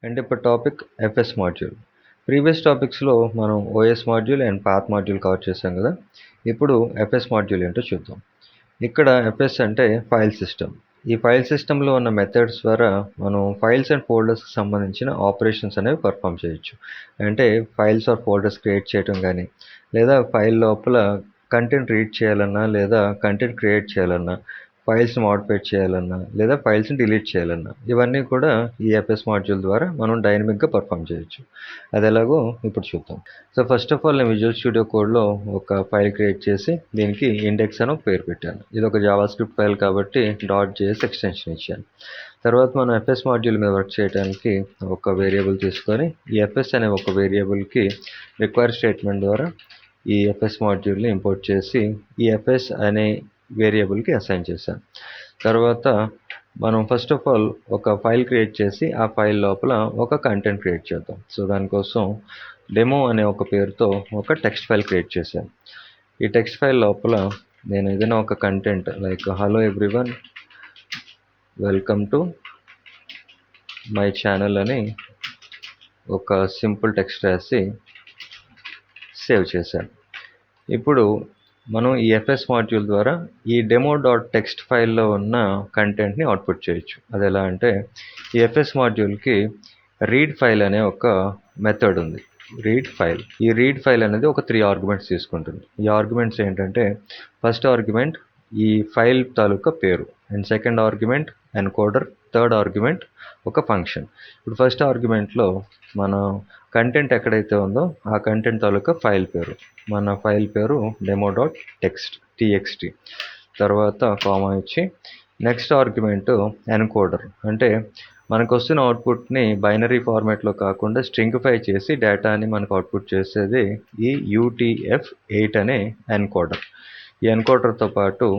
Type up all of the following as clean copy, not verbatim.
And ఇప్పుడు topic FS module. Previous టాపిక్స్లో మనం OS module and path module cover చేసాం కదా. ఇప్పుడు ఎఫ్ఎస్ మాడ్యూల్ ఏంటో చూద్దాం. ఇక్కడ ఎఫ్ఎస్ అంటే ఫైల్ సిస్టమ్. ఈ ఫైల్ సిస్టంలో ఉన్న మెథడ్స్ ద్వారా మనం ఫైల్స్ అండ్ ఫోల్డర్స్కి సంబంధించిన ఆపరేషన్స్ అనేవి పర్ఫామ్ చేయొచ్చు. అంటే ఫైల్స్ ఆర్ ఫోల్డర్స్ క్రియేట్ చేయడం కానీ, లేదా ఫైల్ లోపల కంటెంట్ రీడ్ చేయాలన్నా, లేదా కంటెంట్ క్రియేట్ చేయాలన్నా, ఫైల్స్ని మోడిఫై చేయాలన్నా, లేదా ఫైల్స్ని డిలీట్ చేయాలన్నా, ఇవన్నీ కూడా ఈ ఎఫ్ఎస్ మాడ్యూల్ ద్వారా మనం డైనమిక్గా పర్ఫామ్ చేయొచ్చు. అది ఎలాగో ఇప్పుడు చూద్దాం. సో ఫస్ట్ ఆఫ్ ఆల్ నేను విజువల్ స్టూడియో కోడ్లో ఒక ఫైల్ క్రియేట్ చేసి దీనికి ఇండెక్స్ అని ఒక పేరు పెట్టాను. ఇది ఒక జావా స్క్రిప్ట్ ఫైల్ కాబట్టి .js ఎక్స్టెన్షన్ ఇచ్చాను. తర్వాత మనం ఎఫ్ఎస్ మాడ్యూల్ మీద వర్క్ చేయడానికి ఒక వేరియబుల్ తీసుకొని ఈ ఎఫ్ఎస్ అనే ఒక వేరియబుల్కి రిక్వైర్ స్టేట్మెంట్ ద్వారా ఈ ఎఫ్ఎస్ మాడ్యూల్ని ఇంపోర్ట్ చేసి ఈ ఎఫ్ఎస్ అనే వేరియబుల్కి అసైన్ చేశాను. తర్వాత మనం ఫస్ట్ ఆఫ్ ఆల్ ఒక ఫైల్ క్రియేట్ చేసి ఆ ఫైల్ లోపల ఒక కంటెంట్ క్రియేట్ చేద్దాం. సో దానికోసం డెమో అనే ఒక పేరుతో ఒక టెక్స్ట్ ఫైల్ క్రియేట్ చేశాను. ఈ టెక్స్ట్ ఫైల్ లోపల నేను ఏదైనా ఒక content like hello everyone welcome to my channel అని ఒక సింపుల్ టెక్స్ట్ రాసి సేవ్ చేశాను. ఇప్పుడు మనం ఈ ఎఫ్ఎస్ మాడ్యూల్ ద్వారా ఈ demo.txt ఫైల్లో ఉన్న కంటెంట్ని అవుట్పుట్ చేయొచ్చు. అది ఎలా అంటే ఈ ఎఫ్ఎస్ మాడ్యూల్కి రీడ్ ఫైల్ అనే ఒక మెథడ్ ఉంది. Read file. ఈ రీడ్ ఫైల్ అనేది ఒక 3 ఆర్గ్యుమెంట్స్ తీసుకుంటుంది. ఈ ఆర్గ్యుమెంట్స్ ఏంటంటే ఫస్ట్ ఆర్గ్యుమెంట్ ఈ ఫైల్ తాలూకా పేరు, and second argument encoder, third argument ఒక ఫంక్షన్. ఇప్పుడు ఫస్ట్ ఆర్గ్యుమెంట్లో మన కంటెంట్ ఎక్కడైతే ఉందో ఆ కంటెంట్ తాలూకా ఫైల్ పేరు, మన ఫైల్ పేరు demo.txt. తర్వాత కామా ఇచ్చి నెక్స్ట్ ఆర్గ్యుమెంట్ ఎన్కోడర్, అంటే మనకు వస్తున్న అవుట్పుట్ని బైనరీ ఫార్మాట్లో కాకుండా స్ట్రింగిఫై చేసి డేటాని మనకు అవుట్పుట్ చేసేది ఈ UTF-8 అనే ఎన్కోడర్. ఈ ఎన్కోడర్తో పాటు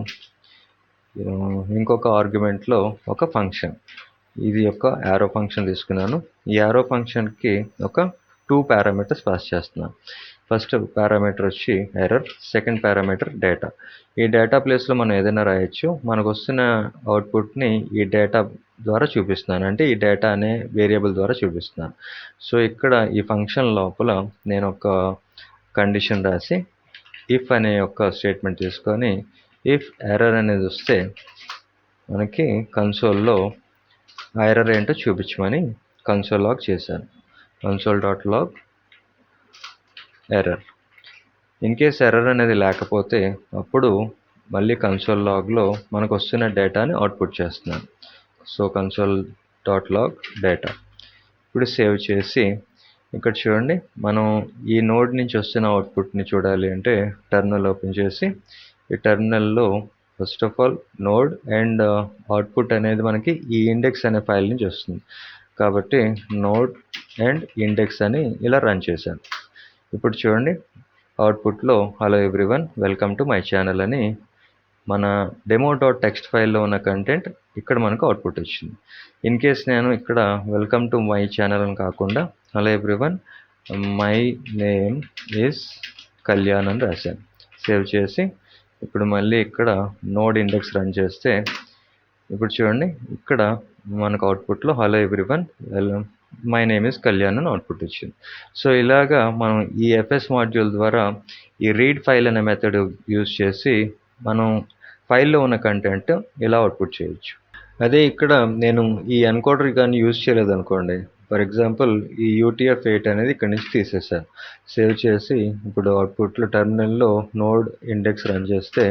ఇంకొక ఆర్గ్యుమెంట్లో ఒక ఫంక్షన్, ఇది యొక్క యారో ఫంక్షన్ తీసుకున్నాను. ఈ యారో ఫంక్షన్కి ఒక 2 పారామీటర్స్ పాస్ చేస్తున్నాను. ఫస్ట్ పారామీటర్ వచ్చి ఎర్రర్, సెకండ్ పారామీటర్ డేటా. ఈ డేటా ప్లేస్లో మనం ఏదైనా రాయొచ్చు. మనకు వస్తున్న అవుట్పుట్ని ఈ డేటా ద్వారా చూపిస్తున్నాను, అంటే ఈ డేటా అనే వేరియబుల్ ద్వారా చూపిస్తున్నాను. సో ఇక్కడ ఈ ఫంక్షన్ లోపల నేను ఒక కండిషన్ రాసి ఇఫ్ అనే ఒక స్టేట్మెంట్ తీసుకొని ఇఫ్ ఎర్రర్ అనేది వస్తే మనకి కన్సోల్లో ఆ ఎర్రర్ ఏంటో చూపించమని కన్సోల్ లాగ్ చేశాను. console.log error. In case error అనేది లేకపోతే అప్పుడు మళ్ళీ కన్సోల్ లాగ్లో మనకు వస్తున్న డేటాని అవుట్పుట్ చేస్తున్నాను. So console.log data. ఇప్పుడు సేవ్ చేసి ఇక్కడ చూడండి, మనం ఈ నోడ్ నుంచి వస్తున్న అవుట్పుట్ని చూడాలి అంటే టెర్మినల్ ఓపెన్ చేసి ఈ టెర్మినల్లో first of all node and output అనేది మనకి ఈ ఇండెక్స్ అనే ఫైల్ నుంచి వస్తుంది. కాబట్టి నోడ్ అండ్ ఇండెక్స్ అని ఇలా రన్ చేశాను. ఇప్పుడు చూడండి, అవుట్పుట్లో hello everyone welcome to my channel అని మన demo.txt ఫైల్లో ఉన్న కంటెంట్ ఇక్కడ మనకు అవుట్పుట్ వచ్చింది. ఇన్ కేస్ నేను ఇక్కడ వెల్కమ్ టు మై ఛానల్ అని కాకుండా hello everyone my name is Kalyan అని రాశాను. సేవ్ చేసి ఇప్పుడు మళ్ళీ ఇక్కడ నోడ్ ఇండెక్స్ రన్ చేస్తే ఇప్పుడు చూడండి, ఇక్కడ మనకు అవుట్పుట్లో hello everyone my name is Kalyan అని అవుట్పుట్ వచ్చింది. సో ఇలాగా మనం ఈ ఎఫ్ఎస్ మాడ్యూల్ ద్వారా ఈ రీడ్ ఫైల్ అనే మెథడ్ యూజ్ చేసి మనం ఫైల్లో ఉన్న కంటెంట్ ఇలా అవుట్పుట్ చేయొచ్చు. అదే ఇక్కడ నేను ఈ ఎన్కోడర్ కానీ యూజ్ చేయలేదు అనుకోండి, ఫర్ ఎగ్జాంపుల్ ఈ UTF-8 అనేది ఇక్కడ నుంచి తీసేసాను. సేవ్ చేసి ఇప్పుడు అవుట్పుట్లో టెర్మినల్లో నోడ్ ఇండెక్స్ రన్ చేస్తే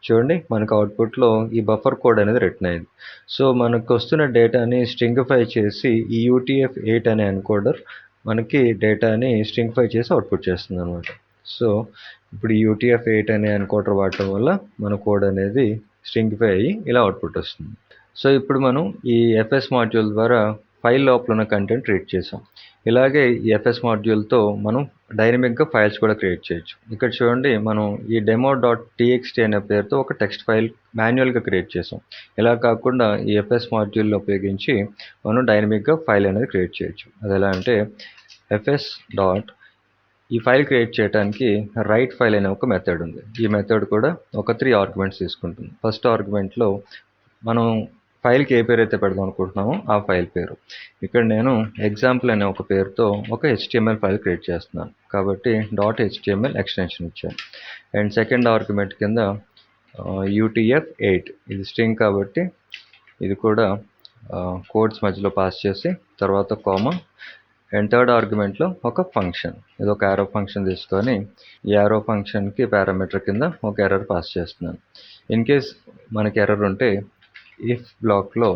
చూడండి, మనకు అవుట్పుట్లో ఈ బఫర్ కోడ్ అనేది రిటర్న్ అయింది. సో మనకు వస్తున్న డేటాని స్ట్రింగిఫై చేసి ఈ UTF-8 అనే ఎన్కోడర్ మనకి డేటాని స్ట్రింగిఫై చేసి అవుట్పుట్ చేస్తుంది అనమాట. సో ఇప్పుడు ఈ UTF-8 అనే ఎన్కోడర్ వాడటం వల్ల మన కోడ్ అనేది స్ట్రింగిఫై అయ్యి ఇలా అవుట్పుట్ వస్తుంది. సో ఇప్పుడు మనం ఈ ఎఫ్ఎస్ మాడ్యూల్ ద్వారా ఫైల్ లోపల ఉన్న కంటెంట్ రీడ్ చేసాం. ఇలాగే ఈ ఎఫ్ఎస్ మాడ్యూల్తో మనం డైనమిక్గా ఫైల్స్ కూడా క్రియేట్ చేయొచ్చు. ఇక్కడ చూడండి, మనం ఈ demo.txt అనే పేరుతో ఒక టెక్స్ట్ ఫైల్ మాన్యువల్గా క్రియేట్ చేసాం. ఇలా కాకుండా ఈ ఎఫ్ఎస్ మాడ్యూల్ని ఉపయోగించి మనం డైనమిక్గా ఫైల్ అనేది క్రియేట్ చేయొచ్చు. అది ఎలా అంటే ఎఫ్ఎస్ డాట్ ఈ ఫైల్ క్రియేట్ చేయడానికి రైట్ ఫైల్ అనే ఒక మెథడ్ ఉంది. ఈ మెథడ్ కూడా ఒక 3 ఆర్గ్యుమెంట్స్ తీసుకుంటుంది. ఫస్ట్ ఆర్గ్యుమెంట్లో మనం ఫైల్కి ఏ పేరు అయితే పెడదాం అనుకుంటున్నామో ఆ ఫైల్ పేరు. ఇక్కడ నేను ఎగ్జాంపుల్ అనే ఒక పేరుతో ఒక HTML ఫైల్ క్రియేట్ చేస్తున్నాను కాబట్టి .html ఎక్స్టెన్షన్ ఇచ్చాను. అండ్ సెకండ్ ఆర్గ్యుమెంట్ కింద UTF-8 ఇది స్ట్రింగ్ కాబట్టి ఇది కూడా కోడ్స్ మధ్యలో పాస్ చేసి తర్వాత కామా అండ్ థర్డ్ ఆర్గ్యుమెంట్లో ఒక ఫంక్షన్, ఇది ఒక యారో ఫంక్షన్ తీసుకొని ఈ యారో ఫంక్షన్కి పారామీటర్ కింద ఒక ఎర్రర్ పాస్ చేస్తున్నాను. ఇన్ కేస్ మనకి ఎర్రర్ ఉంటే ఇఫ్ బ్లాక్లో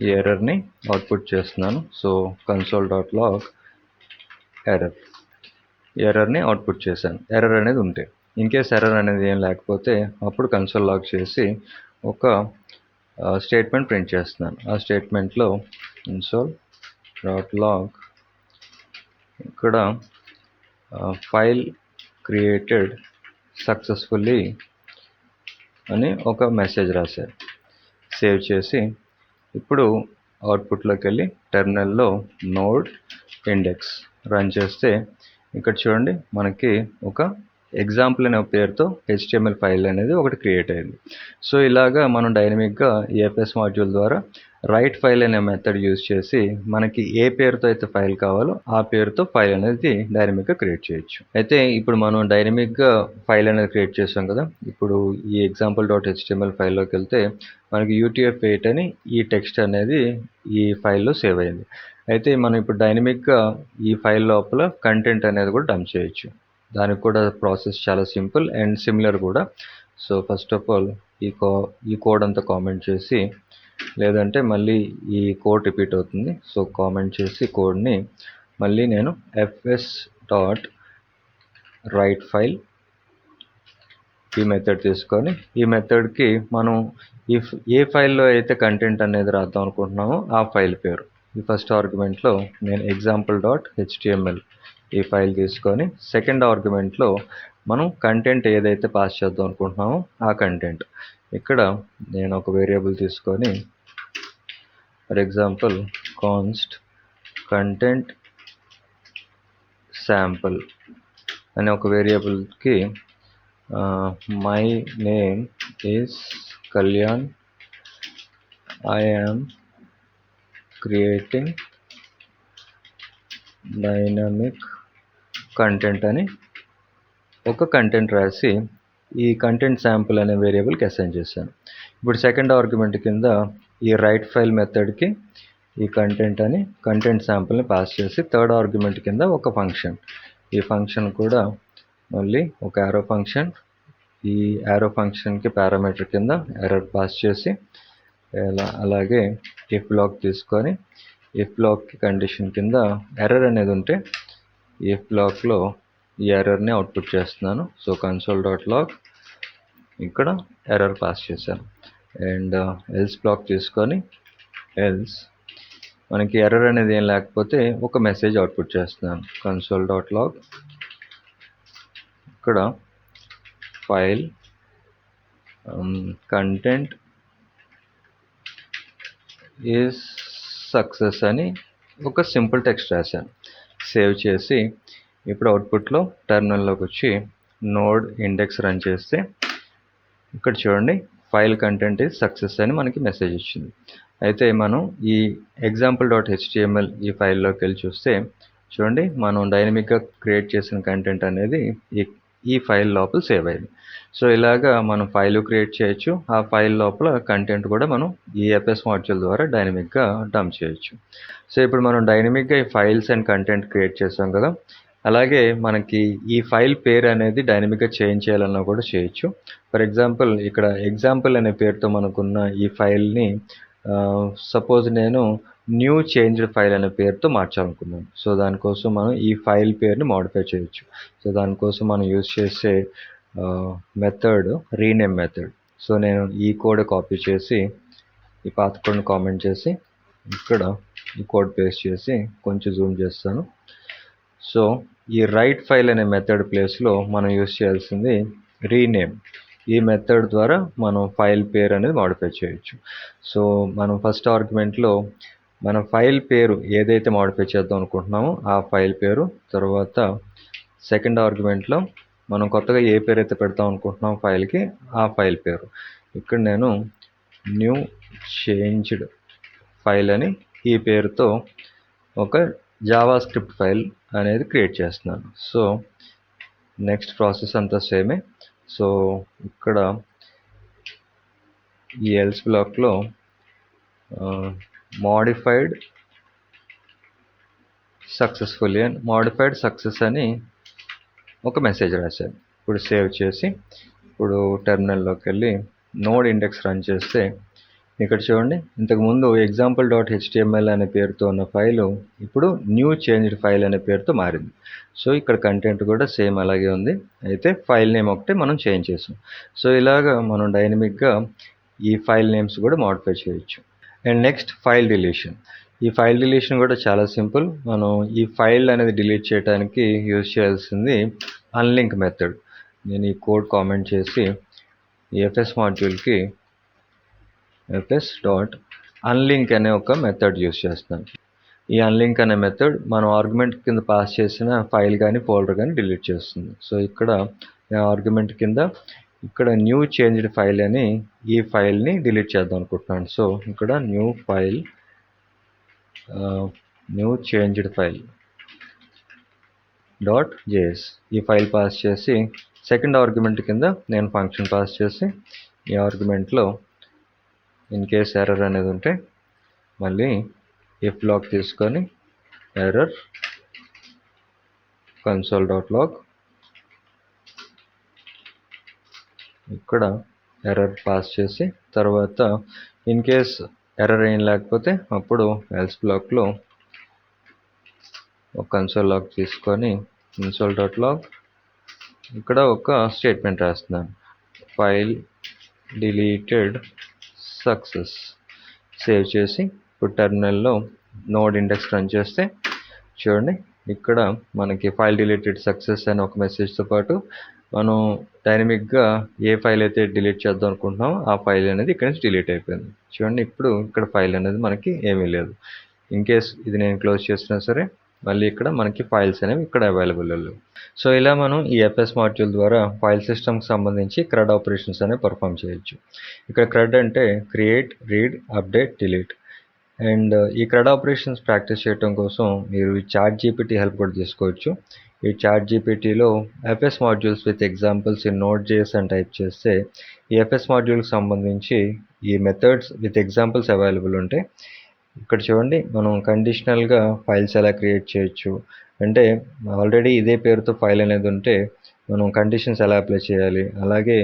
ఈ ఎర్రర్ని అవుట్పుట్ చేస్తున్నాను. సో console.log ఎర్రర్, ఎర్రర్ని అవుట్పుట్ చేశాను ఎర్రర్ అనేది ఉంటే. ఇన్ కేస్ ఎర్రర్ అనేది ఏం లేకపోతే అప్పుడు console log చేసి ఒక స్టేట్మెంట్ ప్రింట్ చేస్తున్నాను. ఆ స్టేట్మెంట్లో console.log ఇక్కడ ఫైల్ క్రియేటెడ్ సక్సెస్ఫుల్లీ అని ఒక మెసేజ్ రాశారు. సేవ్ చేసి ఇప్పుడు అవుట్పుట్లోకి వెళ్ళి టెర్మినల్లో నోడ్ ఇండెక్స్ రన్ చేస్తే ఇక్కడ చూడండి మనకి ఒక ఎగ్జాంపుల్ అనే పేరుతో HTML ఫైల్ అనేది ఒకటి క్రియేట్ అయింది. సో ఇలాగా మనం డైనమిక్గా ఈ FS మాడ్యూల్ ద్వారా రైట్ ఫైల్ అనే మెథడ్ యూజ్ చేసి మనకి ఏ పేరుతో అయితే ఫైల్ కావాలో ఆ పేరుతో ఫైల్ అనేది డైనమిక్గా క్రియేట్ చేయొచ్చు. అయితే ఇప్పుడు మనం డైనమిక్గా ఫైల్ అనేది క్రియేట్ చేసాం కదా, ఇప్పుడు ఈ example.html ఫైల్లోకి వెళ్తే మనకి UTF-8 అని ఈ టెక్స్ట్ అనేది ఈ ఫైల్లో సేవ్ అయింది. అయితే మనం ఇప్పుడు డైనమిక్గా ఈ ఫైల్ లోపల కంటెంట్ అనేది కూడా డంప్ చేయొచ్చు. దానికి కూడా ప్రాసెస్ చాలా సింపుల్ అండ్ సిమిలర్ కూడా. సో ఫస్ట్ ఆఫ్ ఆల్ ఈ కోడ్ అంతా కామెంట్ చేసి, లేదంటే మళ్ళీ ఈ కోడ్ రిపీట్ అవుతుంది, సో కామెంట్ చేసి కోడ్ని మళ్ళీ నేను fs.writeFile ఈ మెథడ్ తీసుకొని ఈ మెథడ్కి మనం ఏ ఫైల్లో అయితే కంటెంట్ అనేది రాద్దాం అనుకుంటున్నామో ఆ ఫైల్ పేరు, ఈ ఫస్ట్ ఆర్గ్యుమెంట్లో నేను example.html ఈ ఫైల్ తీసుకొని సెకండ్ ఆర్గ్యుమెంట్లో మనం కంటెంట్ ఏదైతే పాస్ చేద్దాం అనుకుంటున్నామో ఆ కంటెంట్ ఇక్కడ నేను ఒక వేరియబుల్ తీసుకొని for example const content sample అనే ఒక వేరియబుల్కి my name is Kalyan, I am creating dynamic content అని ఒక కంటెంట్ రాసి ఈ కంటెంట్ శాంపుల్ అనే వేరియబుల్కి అసైన్ చేశాను. ఇప్పుడు సెకండ్ ఆర్గ్యుమెంట్ కింద ఈ రైట్ ఫైల్ మెథడ్కి ఈ కంటెంట్ అని కంటెంట్ శాంపుల్ని పాస్ చేసి థర్డ్ ఆర్గ్యుమెంట్ కింద ఒక ఫంక్షన్, ఈ ఫంక్షన్ కూడా మళ్ళీ ఒక యారో ఫంక్షన్, ఈ యారో ఫంక్షన్కి పారామీటర్ కింద ఎర్రర్ పాస్ చేసి అలాగే ఇఫ్ బ్లాక్ తీసుకొని ఇఫ్ బ్లాక్ కండిషన్ కింద ఎర్రర్ అనేది ఉంటే ఇఫ్ బ్లాక్లో ఈ ఎర్రర్ని అవుట్పుట్ చేస్తున్నాను. సో console.log ఇక్కడ ఎర్రర్ పాస్ చేశాను. అండ్ ఎల్స్ బ్లాక్ తీసుకొని ఎల్స్ మనకి ఎర్రర్ అనేది ఏం లేకపోతే ఒక మెసేజ్ అవుట్పుట్ చేస్తున్నాను. console.log ఇక్కడ ఫైల్ కంటెంట్ ఈజ్ సక్సెస్ అని ఒక సింపుల్ టెక్స్ట్ రాశాను. సేవ్ చేసి ఇప్పుడు అవుట్పుట్లో టెర్మినల్లోకి వచ్చి నోడ్ ఇండెక్స్ రన్ చేస్తే ఇక్కడ చూడండి ఫైల్ కంటెంట్ ఈజ్ సక్సెస్ అని మనకి మెసేజ్ ఇచ్చింది. అయితే మనం ఈ example.html ఈ ఫైల్లోకి వెళ్ళి చూస్తే చూడండి మనం డైనమిక్గా క్రియేట్ చేసిన కంటెంట్ అనేది ఈ ఫైల్ లోపల సేవ్ అయింది. సో ఇలాగా మనం ఫైల్ క్రియేట్ చేయొచ్చు, ఆ ఫైల్ లోపల కంటెంట్ కూడా మనం ఈ FS మాడ్యూల్ ద్వారా డైనమిక్గా డంప్ చేయొచ్చు. సో ఇప్పుడు మనం డైనమిక్గా ఈ ఫైల్స్ అండ్ కంటెంట్ క్రియేట్ చేసాం కదా, అలాగే మనకి ఈ ఫైల్ పేరు అనేది డైనమిక్గా చేంజ్ చేయాలన్నా కూడా చేయొచ్చు. ఫర్ ఎగ్జాంపుల్ ఇక్కడ ఎగ్జాంపుల్ అనే పేరుతో మనకున్న ఈ ఫైల్ని సపోజ్ నేను న్యూ చేంజ్డ్ ఫైల్ అనే పేరుతో మార్చాలనుకున్నాను. సో దానికోసం మనం ఈ ఫైల్ పేరుని మోడిఫై చేయొచ్చు. సో దానికోసం మనం యూజ్ చేసే మెథడ్ రీనేమ్ మెథడ్. సో నేను ఈ కోడ్ కాపీ చేసి ఈ పాత కోడ్ని కామెంట్ చేసి ఇక్కడ ఈ కోడ్ పేస్ట్ చేసి కొంచెం జూమ్ చేస్తాను. సో ఈ రైట్ ఫైల్ అనే మెథడ్ ప్లేస్లో మనం యూజ్ చేయాల్సింది రీనేమ్. ఈ మెథడ్ ద్వారా మనం ఫైల్ పేరు అనేది మాడిఫై చేయొచ్చు. సో మనం ఫస్ట్ ఆర్గ్యుమెంట్లో మన ఫైల్ పేరు ఏదైతే మాడిఫై చేద్దాం అనుకుంటున్నామో ఆ ఫైల్ పేరు, తర్వాత సెకండ్ ఆర్గ్యుమెంట్లో మనం కొత్తగా ఏ పేరు అయితే పెడతాం అనుకుంటున్నాం ఫైల్కి ఆ ఫైల్ పేరు. ఇక్కడ నేను న్యూ చేంజ్డ్ ఫైల్ అని ఈ పేరుతో ఒక జావా స్క్రిప్ట్ ఫైల్ అనేది క్రియేట్ చేస్తున్నాను. సో నెక్స్ట్ ప్రాసెస్ అంతా సేమే. సో ఇక్కడ ఈ ఎల్స్ బ్లాక్లో మోడిఫైడ్ సక్సెస్ఫుల్లీ అని మోడిఫైడ్ సక్సెస్ అని ఒక మెసేజ్ రాశాను. ఇప్పుడు సేవ్ చేసి ఇప్పుడు టెర్మినల్లోకి వెళ్ళి నోడ్ ఇండెక్స్ రన్ చేస్తే ఇక్కడ చూడండి, ఇంతకుముందు example.html అనే పేరుతో ఉన్న ఫైలు ఇప్పుడు న్యూ చేంజ్డ్ ఫైల్ అనే పేరుతో మారింది. సో ఇక్కడ కంటెంట్ కూడా సేమ్ అలాగే ఉంది, అయితే ఫైల్ నేమ్ ఒకటే మనం చేంజ్ చేసాం. సో ఇలాగా మనం డైనమిక్గా ఈ ఫైల్ నేమ్స్ కూడా మోడిఫై చేయొచ్చు. And next file deletion. ఈ ఫైల్ డిలీషన్ కూడా చాలా సింపుల్. మనం ఈ ఫైల్ అనేది డిలీట్ చేయడానికి యూజ్ చేయాల్సింది అన్లింక్ మెథడ్. నేను ఈ కోడ్ కామెంట్ చేసి ఈ ఎఫ్ఎస్ మాడ్యూల్కి fs.unlink అనే ఒక మెథడ్ యూజ్ చేస్తున్నాను. ఈ అన్లింక్ అనే మెథడ్ మనం ఆర్గ్యుమెంట్ కింద పాస్ చేసిన ఫైల్ కానీ ఫోల్డర్ కానీ డిలీట్ చేస్తుంది. సో ఇక్కడ ఆర్గ్యుమెంట్ కింద ఇక్కడ న్యూ చేంజ్డ్ ఫైల్ అని ఈ ఫైల్ని డిలీట్ చేద్దాం అనుకుంటున్నాను. సో ఇక్కడ న్యూ చేంజ్డ్ ఫైల్ .js ఈ ఫైల్ పాస్ చేసి సెకండ్ ఆర్గ్యుమెంట్ కింద నేను ఫంక్షన్ పాస్ చేసి ఈ ఆర్గ్యుమెంట్లో ఇన్ కేస్ ఎర్రర్ అనేది ఉంటే మళ్ళీ ఇఫ్ బ్లాక్ తీసుకొని ఎర్రర్ console.log ఇక్కడ ఎర్రర్ పాస్ చేసి తర్వాత ఇన్ కేస్ ఎర్రర్ ఏం లేకపోతే అప్పుడు ఎల్స్ బ్లాక్లో ఒక కన్సోల్ లాగ్ తీసుకొని console.log ఇక్కడ ఒక స్టేట్మెంట్ రాస్తున్నాను, ఫైల్ డిలీటెడ్ సక్సెస్. సేవ్ చేసి ఇప్పుడు టెర్మినల్లో నోడ్ ఇండెక్స్ రన్ చేస్తే చూడండి, ఇక్కడ మనకి ఫైల్ డిలీటెడ్ సక్సెస్ అనే ఒక మెసేజ్తో పాటు మనం డైనమిక్గా ఏ ఫైల్ అయితే డిలీట్ చేద్దాం అనుకుంటున్నామో ఆ ఫైల్ అనేది ఇక్కడ నుంచి డిలీట్ అయిపోయింది. చూడండి, ఇప్పుడు ఇక్కడ ఫైల్ అనేది మనకి ఏమీ లేదు. ఇన్ కేస్ ఇది నేను క్లోజ్ చేసినా సరే మళ్ళీ ఇక్కడ మనకి ఫైల్స్ అనేవి ఇక్కడ అవైలబుల్ లేవు. సో ఇలా మనం ఈ ఎఫ్ఎస్ మాడ్యూల్ ద్వారా ఫైల్ సిస్టమ్కి సంబంధించి CRUD ఆపరేషన్స్ అనేవి పర్ఫామ్ చేయొచ్చు. ఇక్కడ CRUD అంటే create, read, update, delete. And ఈ CRUD ఆపరేషన్స్ ప్రాక్టీస్ చేయడం కోసం మీరు ఈ ChatGPT హెల్ప్ కూడా తీసుకోవచ్చు. ఈ ChatGPTలో FS modules with examples in Node.js అని టైప్ చేస్తే ఈ ఎఫ్ఎస్ మాడ్యూల్కి సంబంధించి ఈ మెథడ్స్ విత్ ఎగ్జాంపుల్స్ అవైలబుల్ ఉంటాయి. ఇక్కడ చూడండి, మనం కండిషనల్గా ఫైల్స్ ఎలా క్రియేట్ చేయొచ్చు అంటే ఆల్రెడీ ఇదే పేరుతో ఫైల్ అనేది ఉంటే మనం కండిషన్స్ ఎలా అప్లై చేయాలి, అలాగే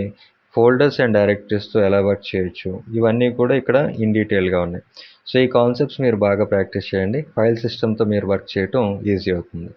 ఫోల్డర్స్ అండ్ డైరెక్టరీస్తో ఎలా వర్క్ చేయొచ్చు, ఇవన్నీ కూడా ఇక్కడ ఇన్ డీటెయిల్గా ఉన్నాయి. సో ఈ కాన్సెప్ట్స్ మీరు బాగా ప్రాక్టీస్ చేయండి, ఫైల్ సిస్టమ్తో మీరు వర్క్ చేయటం ఈజీ అవుతుంది.